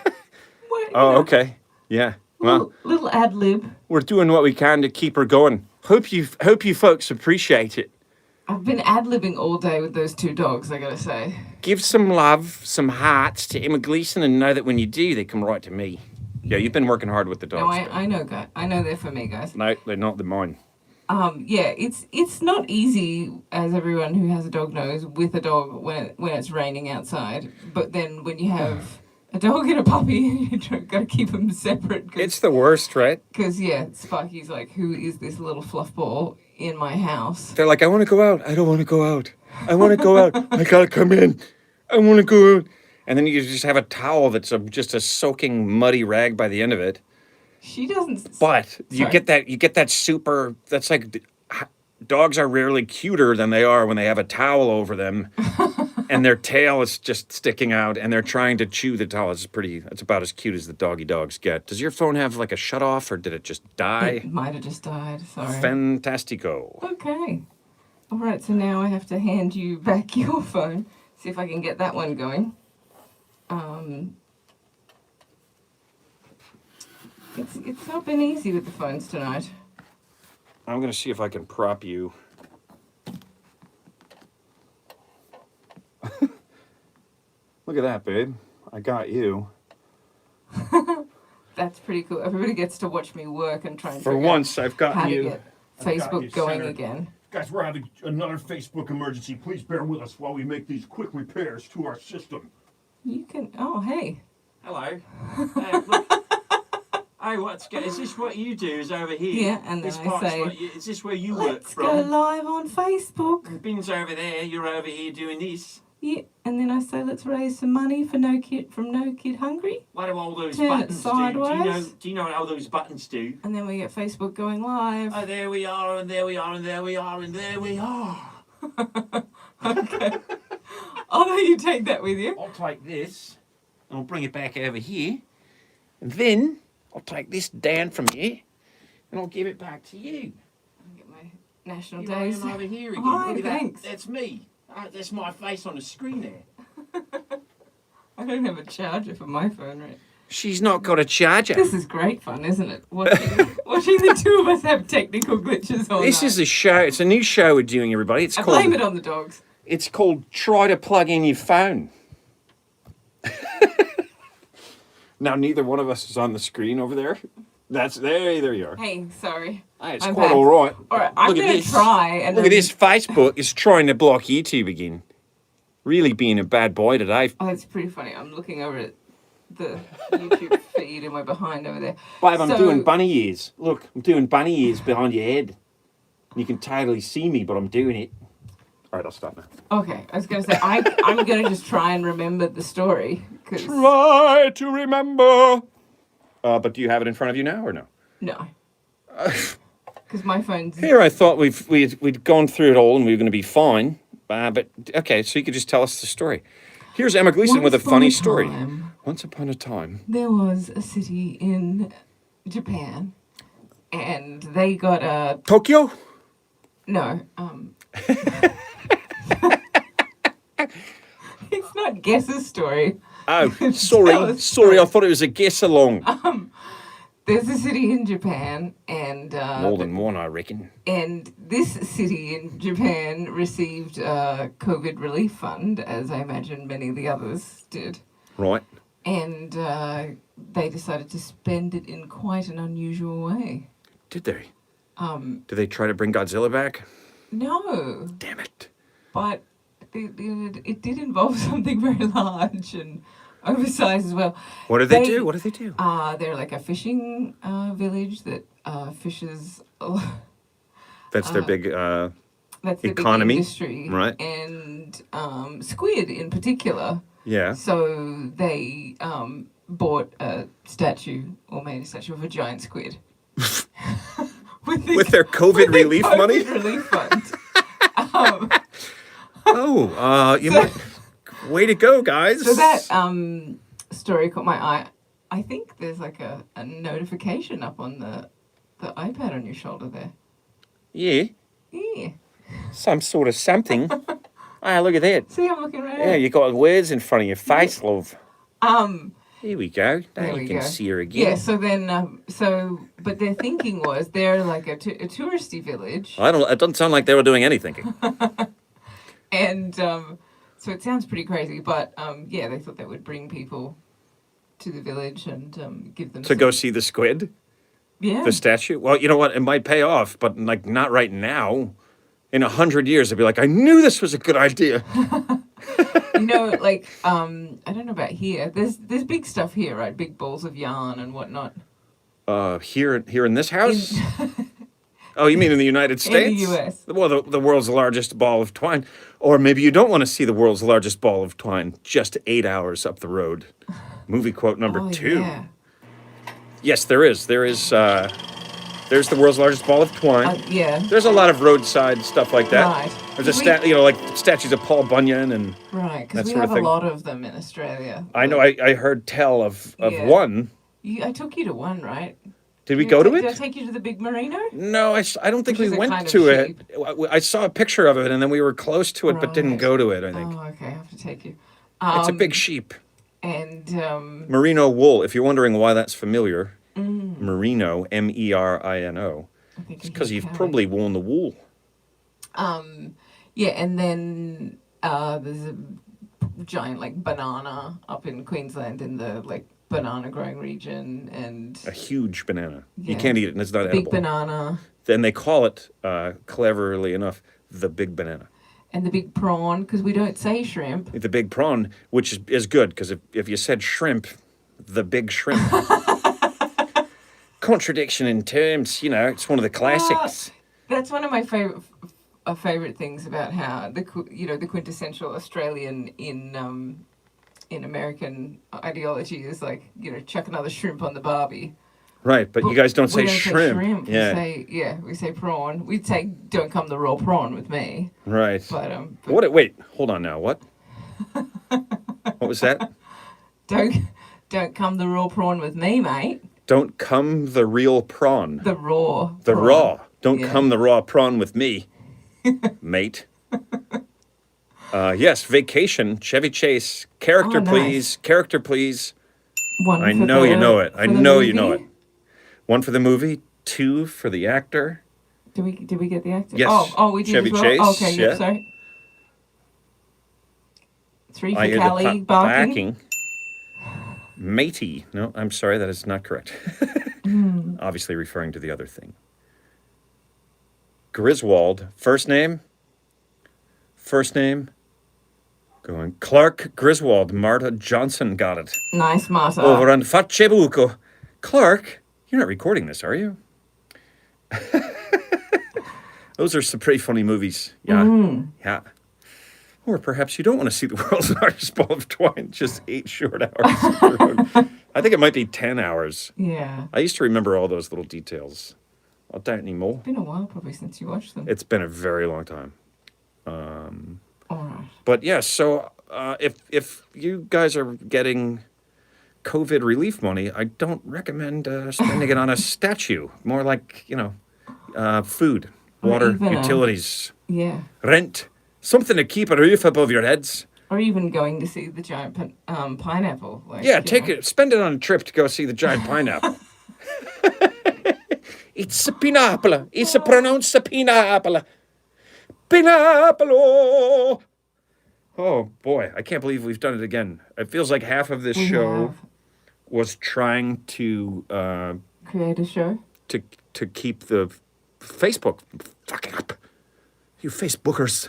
Okay, yeah. Well, little ad lib. we're doing what we can to keep her going. Hope you folks appreciate it. I've been ad libbing all day with those two dogs. I gotta say. Give some love, some hearts to Emma Gleason, and know that when you do, they come right to me. Yeah, you've been working hard with the dogs. No, I know, guys. I know they're for me, guys. No, they're not the mine. It's not easy, as everyone who has a dog knows, with a dog when it's raining outside. But then when you have a dog and a puppy, you've got to keep them separate. It's the worst, right? Because Sparky's like, who is this little fluff ball in my house? They're like, I want to go out. I don't want to go out. I want to go out. I gotta come in. I want to go out. And then you just have a towel that's just a soaking muddy rag by the end of it. She doesn't. But you Sorry. get that super. That's like dogs are rarely cuter than they are when they have a towel over them, and their tail is just sticking out, and they're trying to chew the towel. It's about as cute as the doggy dogs get. Does your phone have like a shut off, or did it just die? It might have just died. Sorry. Fantastico. Okay. All right. So now I have to hand you back your phone. See if I can get that one going. It's not been easy with the phones tonight. I'm gonna see if I can prop you. Look at that, babe. I got you. That's pretty cool. Everybody gets to watch me work and try and For figure once, I've out got how to you. get I've got you Facebook going centered. again. Guys, we're having another Facebook emergency. Please bear with us while we make these quick repairs to our system. You can. Oh, hey. Hello. Look. Hey, is this what you do? Is over here? Yeah, and then this I part's say, is this where you work Let's go from? live on Facebook. Bin's over there. You're over here doing this. Yeah, and then I say, let's raise some money for No Kid Hungry. What do all those Turn it buttons do? sideways. Do you know what all those buttons do? And then we get Facebook going live. Oh, there we are, and there we are, and there we are, and there we are. Okay. Oh no, you take that with you. I'll take this, and I'll bring it back over here, and then I'll take this down from you, and I'll give it back to you. I'll get my national Here I days. am over here again. Hi, Look at that. thanks. That's me. That's my face on the screen there. I don't have a charger for my phone, right? She's not got a charger. This is great fun, isn't it? Watching the two of us have technical glitches all This night. is a show. It's a new show we're doing, everybody. It's I called. blame it on the dogs. It's called Try to Plug in Your Phone. Now, neither one of us is on the screen over there. There you are. Hey, sorry. Hey, it's I'm quite back. all right. All right, I'm Look at going to this. try and Look at this. Facebook is trying to block YouTube again. Really being a bad boy today. Oh, it's pretty funny. I'm looking over at the YouTube feed and we're behind over there. Babe, I'm So- doing bunny ears. Look, I'm doing bunny ears behind your head. You can totally see me, but I'm doing it. All right, I'll stop now. Okay, I was going to say, I'm going to just try and remember the story. Cause, Try to remember. But do you have it in front of you now or no? no. Because my phone's... Here, I thought we'd gone through it all and we were going to be fine. But okay, so you could just tell us the story. Here's Emma Gleason with a Once upon funny a story. time, Once upon a time. there was a city in Japan, and they got a... Tokyo? No, It's not Guess's story. Oh, Tell sorry. us Sorry, I first. thought it was a guess along. There's a city in Japan, and More than one, I reckon. and this city in Japan received a COVID relief fund, as I imagine many of the others did. Right. And they decided to spend it in quite an unusual way. Did they? Did they try to bring Godzilla back? No, Damn it. but it did involve something very large and oversized as well. What did they do? What did they do? They're like a fishing village that fishes. That's their big. That's the Economy, big industry, right. And squid in particular. Yeah. So they bought a statue or made a statue of a giant squid. With their COVID relief COVID money? relief fund. Oh, you might. Way to go, guys. So that story caught my eye. I think there's like a notification up on the iPad on your shoulder there. Yeah. Yeah. Some sort of something. Ah, look at that. See, I'm looking right Yeah, at it. you got words in front of your face, love. Um, Here we go. Now There you we can go. see her again. yeah, so then, but their thinking was they're like a touristy village. I don't. It doesn't sound like they were doing any thinking. And so it sounds pretty crazy, but yeah, they thought that would bring people to the village and give them To some- go see the squid, yeah. the statue. Well, you know what? It might pay off, but like not right now. In 100 years, they'll be like, I knew this was a good idea. Like I don't know about here. There's big stuff here, right? Big balls of yarn and whatnot. Here in this house. Oh, you mean in the United States? US. Well, the world's largest ball of twine. Or maybe you don't want to see the world's largest ball of twine just 8 hours up the road. Movie quote number Oh, 2. Yeah. Yes, there is. There's the world's largest ball of twine. Yeah. There's a lot of roadside stuff like that. Right. There's We- like statues of Paul Bunyan, and Right, that because we sort of have a thing. lot of them in Australia. I know I heard tell of Yeah. one. I took you to one, right? Did we go to Did I it? take you to the big merino? No, I don't think Which we is a went kind of to it. sheep. I saw a picture of it, and then we were close to it, but didn't Right. go to it. I think Oh, okay. I have to take you. it's a big sheep. And Merino wool. If you're wondering why that's familiar, Mm. merino, MERINO. I think It's because you've probably worn the wool. Yeah, and then there's a giant like banana up in Queensland in the like banana growing region, and A huge banana. You Yeah. can't eat it, and it's not big edible. banana Then they call it, cleverly enough, the big banana. and the big prawn because we don't say shrimp. The big prawn, which is good, because if you said shrimp, the big shrimp. Contradiction in terms, it's one of the classics. That's one of my favorite things about how the quintessential Australian in American ideology is like chuck another shrimp on the barbie. Right, but you guys don't We say shrimp. Yeah, We say prawn. We'd say don't come the raw prawn with me. right. But Wait, hold on now. What? What was that? don't come the raw prawn with me, mate. Don't come the real prawn. The raw. The prawn. raw. Don't Yeah. come the raw prawn with me, mate. Yes, vacation, Chevy Chase. Character, Oh, nice. please. Character, please. One I for know you know it. for I the know you know it. movie. 1 for the movie, 2 for the actor. Did we get the actor? Yes, Oh, we did Chevy as well. Chase, Oh, okay, yeah. yeah, sorry. 3 for I hear Callie the barking. Matey. No, I'm sorry, that is not correct. Obviously referring to the other thing. Griswold, first name. Going Clark Griswold. Marta Johnson got it. Nice, Marta. Over on Fatchebuco. Clark, you're not recording this, are you? Those are some pretty funny movies. Yeah. Yeah. Or perhaps you don't want to see the world's largest ball of twine, just 8 short hours. on the road. I think it might be 10 hours. Yeah. I used to remember all those little details. I don't anymore. Been a while probably since you watched them. It's been a very long time. All right. But yeah, so if you guys are getting COVID relief money, I don't recommend spending it on a statue. More like, food, Or water, even a- utilities, Yeah. rent, something to keep a roof above your heads. or even going to see the giant pineapple. Like, Yeah, you take know. it. Spend it on a trip to go see the giant pineapple. It's a pineapple. It's a pronounced a pineapple. Pineapple. Oh boy, I can't believe we've done it again. It feels like half of this We show have was trying to create a show. to keep the Facebook fucking up. You Facebookers.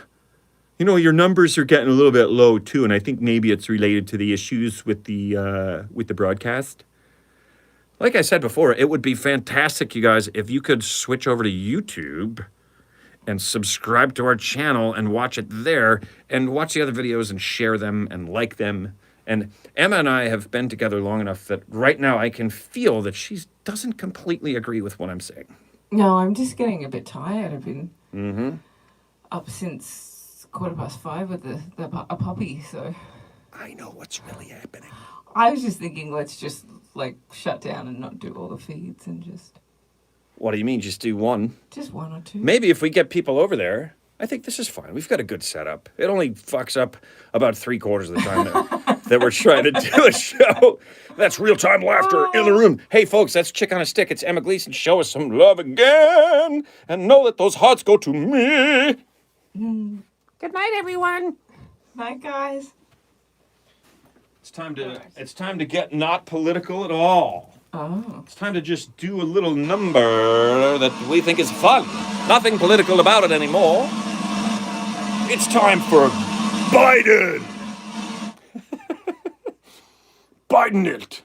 You know, your numbers are getting a little bit low too, and I think maybe it's related to the issues with the broadcast. Like I said before, it would be fantastic, you guys, if you could switch over to YouTube and subscribe to our channel and watch it there and watch the other videos and share them and like them. And Emma and I have been together long enough that right now I can feel that she doesn't completely agree with what I'm saying. No, I'm just getting a bit tired. I've been up since 5:15 with a puppy, so I know what's really happening. I was just thinking, let's just like shut down and not do all the feeds and just What do you mean, just do one? one or two. Maybe if we get people over there, I think this is fine. We've got a good setup. It only fucks up about 3/4 of the time that we're trying to do a show. That's real-time laughter in the room. Hey, folks, that's Chick on a Stick. It's Emma Gleason. Show us some love again. And know that those hearts go to me. Good night, everyone. Bye, guys. It's time to get not political at all. Oh. It's time to just do a little number that we think is fun. Nothing political about it anymore. It's time for Biden. Biden it.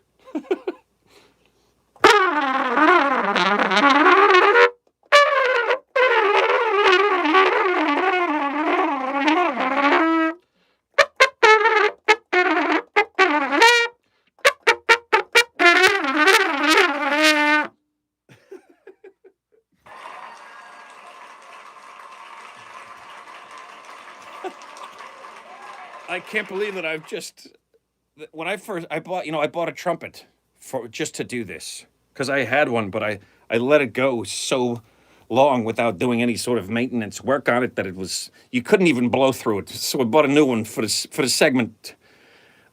I can't believe that I've just when I bought a trumpet for just to do this because I had one, but I let it go so long without doing any sort of maintenance work on it that you couldn't even blow through it. So I bought a new one for the segment,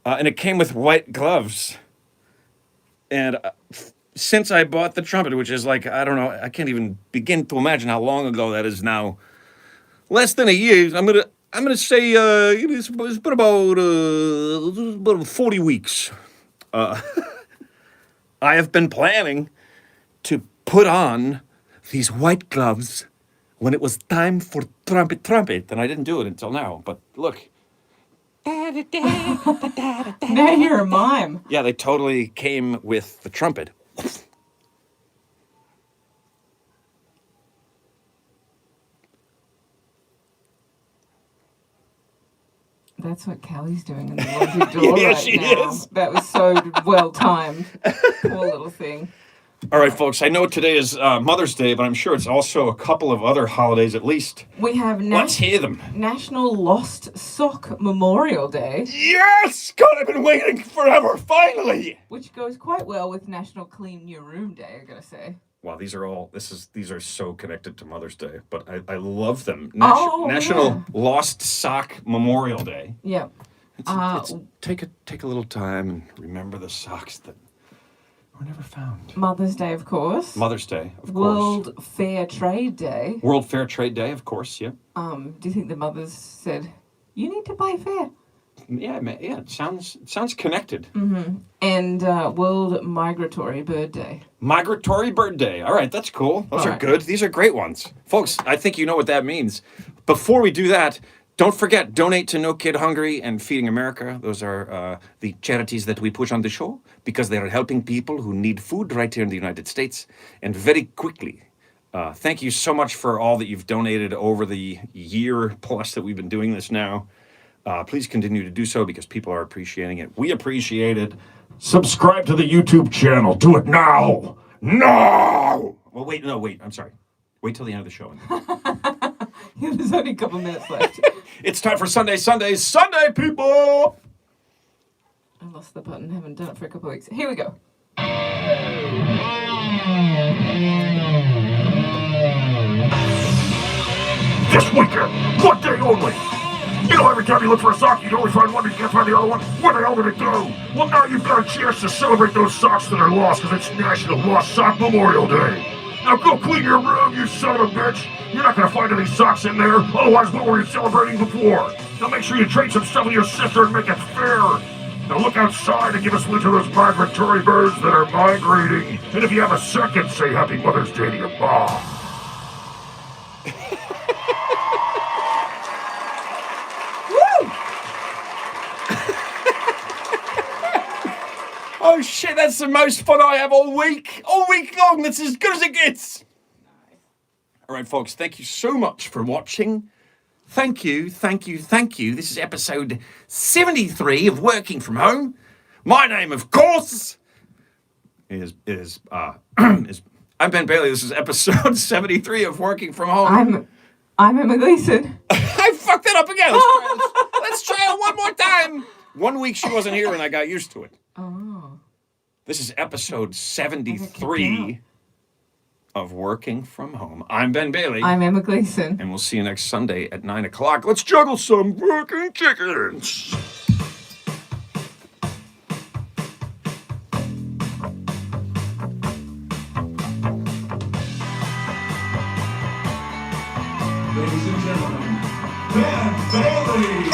and it came with white gloves. And since I bought the trumpet, which is like I don't know, I can't even begin to imagine how long ago that is now. Less than a year. I'm gonna say it's been about 40 weeks. I have been planning to put on these white gloves when it was time for trumpet, and I didn't do it until now. But look, Now you're a mime. yeah, they totally came with the trumpet. That's what Callie's doing in the laundry door Yeah, right she now. is. That was so well timed. Poor little thing. All right, folks. I know today is Mother's Day, but I'm sure it's also a couple of other holidays at least. We have Let's hear them. National Lost Sock Memorial Day, Yes! God, I've been waiting forever. Finally. which goes quite well with National Clean Your Room Day, I gotta say. Wow, these are so connected to Mother's Day, but I love them. National Lost Sock Memorial Day. Yeah. Take a little time and remember the socks that were never found. Mother's Day, of course. Mother's Day, of course. World Fair Trade Day. World Fair Trade Day, of course. Yeah. Do you think the mothers said, you need to buy fair? Yeah. It sounds connected. And World Migratory Bird Day. Migratory Bird Day. All right, that's cool. Those All are right. good. These are great ones. Folks, I think you know what that means. Before we do that, don't forget, donate to No Kid Hungry and Feeding America. Those are the charities that we push on the show because they are helping people who need food right here in the United States and very quickly. Thank you so much for all that you've donated over the year plus that we've been doing this now. Please continue to do so because people are appreciating it. We appreciate it. Subscribe to the YouTube channel. Do it now. Now. Well, wait. I'm sorry. Wait till the end of the show. There's only a couple minutes left. It's time for Sunday, people. I lost the button, haven't done it for a couple of weeks. Here we go. This weekend, one day only. You know, every time you look for a sock, you always find one and you can't find the other one. What the hell did it do? Well, now you've got a chance to celebrate those socks that are lost, because it's National Lost Sock Memorial Day. Now go clean your room, you son of a bitch. You're not gonna find any socks in there, otherwise what were you celebrating before? Now make sure you trade some stuff with your sister and make it fair. Now look outside and give a salute to those migratory birds that are migrating. And if you have a second, say Happy Mother's Day to your mom. Oh shit, that's the most fun I have all week. All week long, that's as good as it gets. All right, folks, thank you so much for watching. Thank you, thank you, thank you. This is episode 73 of Working From Home. My name, of course, is I'm Ben Bailey. This is episode 73 of Working From Home. I'm Emma Gleason. I fucked it up again. Let's try it one more time. 1 week she wasn't here and I got used to it. Oh. This is episode 73 of Working From Home. I'm Ben Bailey. I'm Emma Gleason. And we'll see you next Sunday at 9 o'clock. Let's juggle some working chickens. Ladies and gentlemen, Ben Bailey!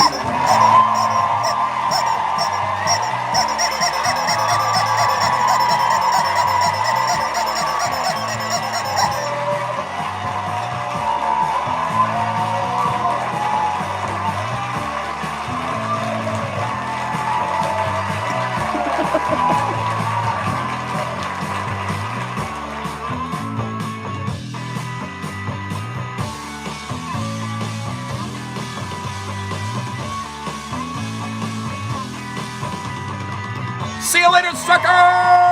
See you later, sucker!